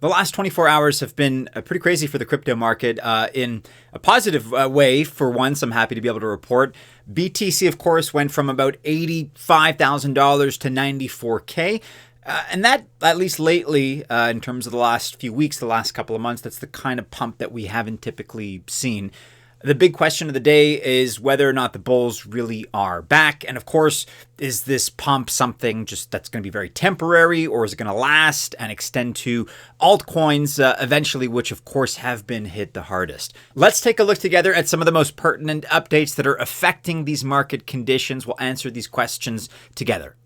The last 24 hours have been pretty crazy for the crypto market in a positive way. For once, I'm happy to be able to report. BTC, of course, went from about $85,000 to $94K. And that, at least lately, in terms of the last few weeks, the last couple of months, that's the kind of pump that we haven't typically seen. The big question of the day is whether or not the bulls really are back. And of course, is this pump something just that's going to be very temporary, or is it going to last and extend to altcoins eventually, which of course have been hit the hardest? Let's take a look together at some of the most pertinent updates that are affecting these market conditions. We'll answer these questions together.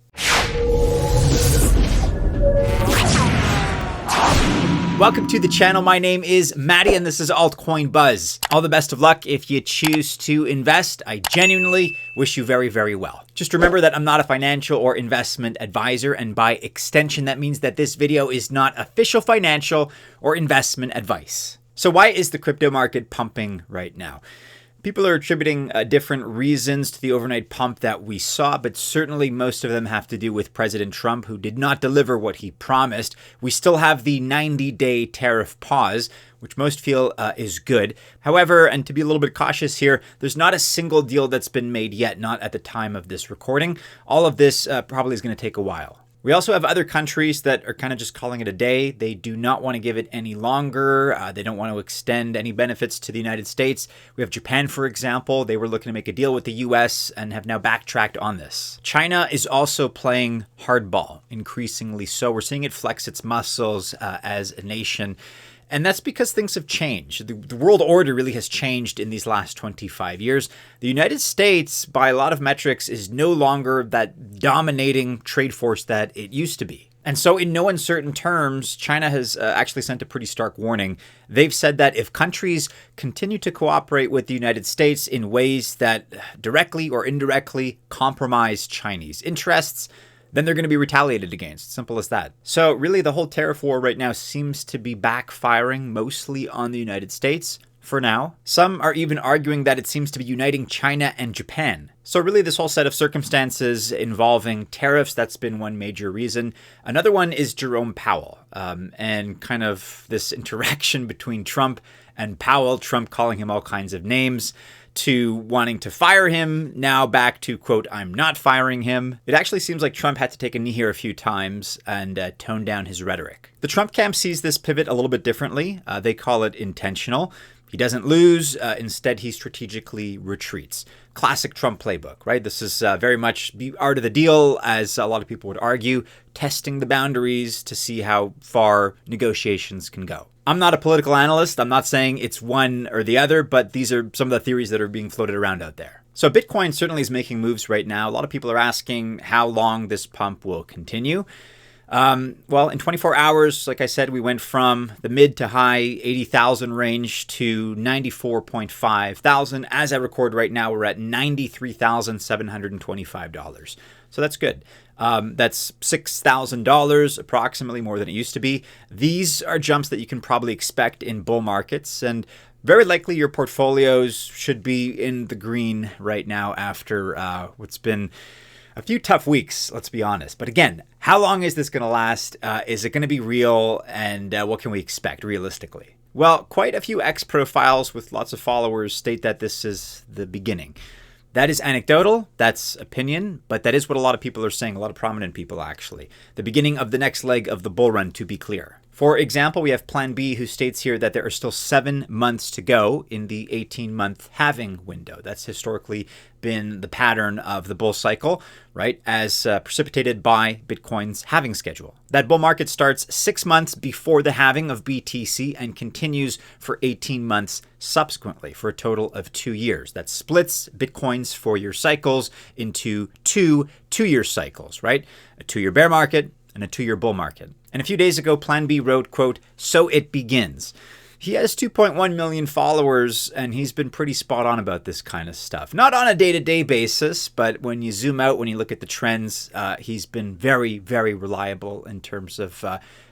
Welcome to the channel. My name is Maddie and this is Altcoin Buzz. All the best of luck if you choose to invest. I genuinely wish you very, very well. Just remember that I'm not a financial or investment advisor, and by extension, that means that this video is not official financial or investment advice. So why is the crypto market pumping right now? People are attributing different reasons to the overnight pump that we saw, but certainly most of them have to do with President Trump, who did not deliver what he promised. We still have the 90-day tariff pause, which most feel is good. However, and to be a little bit cautious here, there's not a single deal that's been made yet, not at the time of this recording. All of this probably is going to take a while. We also have other countries that are kind of just calling it a day. They do not want to give it any longer. They don't want to extend any benefits to the United States. We have Japan, for example. They were looking to make a deal with the US and have now backtracked on this. China is also playing hardball, increasingly so. We're seeing it flex its muscles as a nation. And that's because things have changed. The world order really has changed in these last 25 years. The United States, by a lot of metrics, is no longer that dominating trade force that it used to be. And so in no uncertain terms, China has actually sent a pretty stark warning. They've said that if countries continue to cooperate with the United States in ways that directly or indirectly compromise Chinese interests, then they're going to be retaliated against. Simple as that. So really the whole tariff war right now seems to be backfiring mostly on the United States for now. Some are even arguing that it seems to be uniting China and Japan. So really this whole set of circumstances involving tariffs, that's been one major reason. Another one is Jerome Powell and kind of this interaction between Trump and Powell, Trump calling him all kinds of names, to wanting to fire him, now back to, quote, I'm not firing him. It actually seems like Trump had to take a knee here a few times and tone down his rhetoric. The Trump camp sees this pivot a little bit differently. They call it intentional. He doesn't lose. Instead, he strategically retreats. Classic Trump playbook, right? This is very much the art of the deal, as a lot of people would argue, testing the boundaries to see how far negotiations can go. I'm not a political analyst. I'm not saying it's one or the other, but these are some of the theories that are being floated around out there. So Bitcoin certainly is making moves right now. A lot of people are asking how long this pump will continue. Well, in 24 hours, like I said, we went from the mid to high 80,000 range to 94.5 thousand. As I record right now, we're at $93,725. So that's good. That's $6,000 approximately more than it used to be. These are jumps that you can probably expect in bull markets, and very likely your portfolios should be in the green right now after what's been a few tough weeks, let's be honest. But again, how long is this going to last? Is it going to be real? And what can we expect realistically? Well, quite a few X profiles with lots of followers state that this is the beginning. That is anecdotal, that's opinion, but that is what a lot of people are saying, a lot of prominent people actually. The beginning of the next leg of the bull run, to be clear. For example, we have Plan B, who states here that there are still 7 months to go in the 18-month halving window. That's historically been the pattern of the bull cycle, right, as precipitated by Bitcoin's halving schedule. That bull market starts 6 months before the halving of BTC and continues for 18 months subsequently, for a total of 2 years. That splits Bitcoin's 4-year cycles into two 2-year cycles, right? A 2-year bear market and a 2-year bull market. And a few days ago, Plan B wrote, quote, so it begins. He has 2.1 million followers, and he's been pretty spot on about this kind of stuff. Not on a day-to-day basis, but when you zoom out, when you look at the trends, he's been very, very reliable in terms of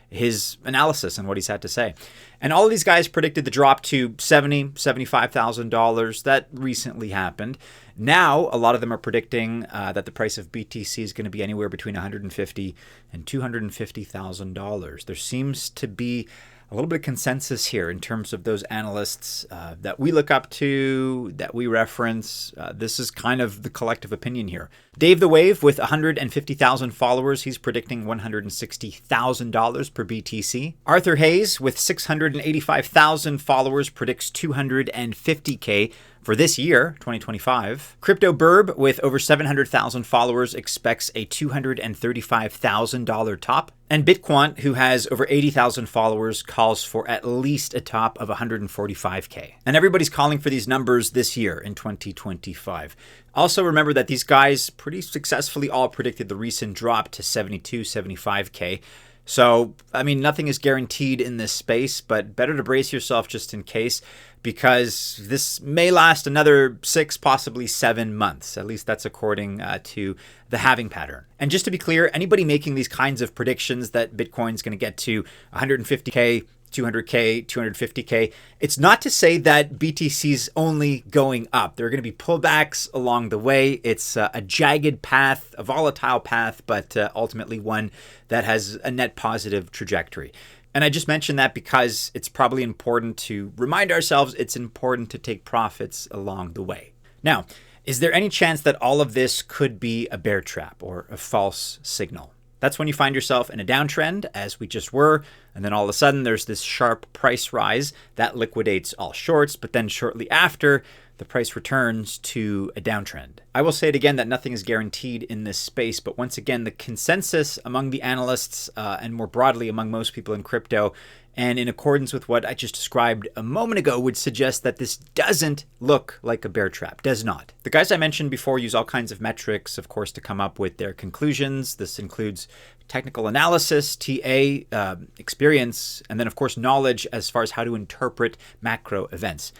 his analysis and what he's had to say. And all of these guys predicted the drop to $70,000, $75,000. That recently happened. Now, a lot of them are predicting that the price of BTC is going to be anywhere between $150,000 and $250,000. There seems to be a little bit of consensus here in terms of those analysts that we look up to, that we reference. This is kind of the collective opinion here. Dave the Wave with 150,000 followers, he's predicting $160,000 per BTC. Arthur Hayes with 685,000 followers predicts $250K for this year, 2025. Crypto Burb with over 700,000 followers expects a $235,000 top. And Bitquant, who has over 80,000 followers, calls for at least a top of 145K. And everybody's calling for these numbers this year in 2025. Also remember that these guys pretty successfully all predicted the recent drop to 72, 75K. So, I mean, nothing is guaranteed in this space, but better to brace yourself just in case, because this may last another 6, possibly 7 months. At least that's according to the halving pattern. And just to be clear, anybody making these kinds of predictions that Bitcoin's going to get to 150K, 200K, 250K. It's not to say that BTC's only going up. There are going to be pullbacks along the way. It's a jagged path, a volatile path, but ultimately one that has a net positive trajectory. And I just mentioned that because it's probably important to remind ourselves it's important to take profits along the way. Now, is there any chance that all of this could be a bear trap or a false signal? That's when you find yourself in a downtrend, as we just were, and then all of a sudden there's this sharp price rise that liquidates all shorts, but then shortly after, the price returns to a downtrend. I will say it again that nothing is guaranteed in this space, but once again, the consensus among the analysts and more broadly among most people in crypto, and in accordance with what I just described a moment ago, would suggest that this doesn't look like a bear trap. Does not. The guys I mentioned before use all kinds of metrics, of course, to come up with their conclusions. This includes technical analysis, TA, experience, and then, of course, knowledge as far as how to interpret macro events.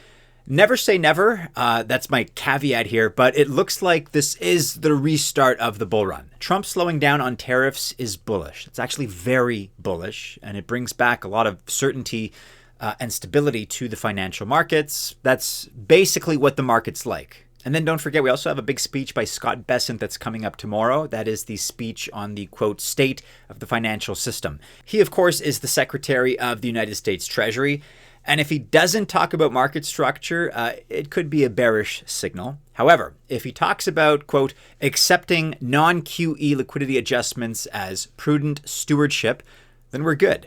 Never say never. That's my caveat here, but it looks like this is the restart of the bull run. Trump slowing down on tariffs is bullish. It's actually very bullish, and it brings back a lot of certainty and stability to the financial markets. That's basically what the market's like. And then don't forget, we also have a big speech by Scott Bessent that's coming up tomorrow. That is the speech on the, quote, state of the financial system. He, of course, is the Secretary of the United States Treasury. And if he doesn't talk about market structure, it could be a bearish signal. However, if he talks about, quote, accepting non-QE liquidity adjustments as prudent stewardship, then we're good.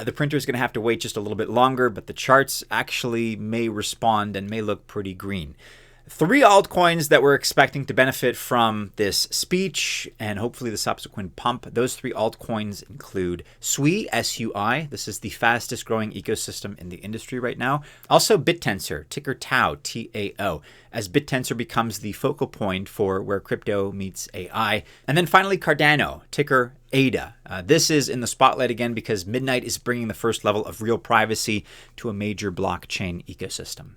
The printer is going to have to wait just a little bit longer, but the charts actually may respond and may look pretty green. 3 altcoins that we're expecting to benefit from this speech and hopefully the subsequent pump. Those 3 altcoins include SUI, S-U-I. This is the fastest growing ecosystem in the industry right now. Also BitTensor, ticker TAO, T-A-O, as BitTensor becomes the focal point for where crypto meets AI. And then finally Cardano, ticker ADA. This is in the spotlight again because Midnight is bringing the first level of real privacy to a major blockchain ecosystem.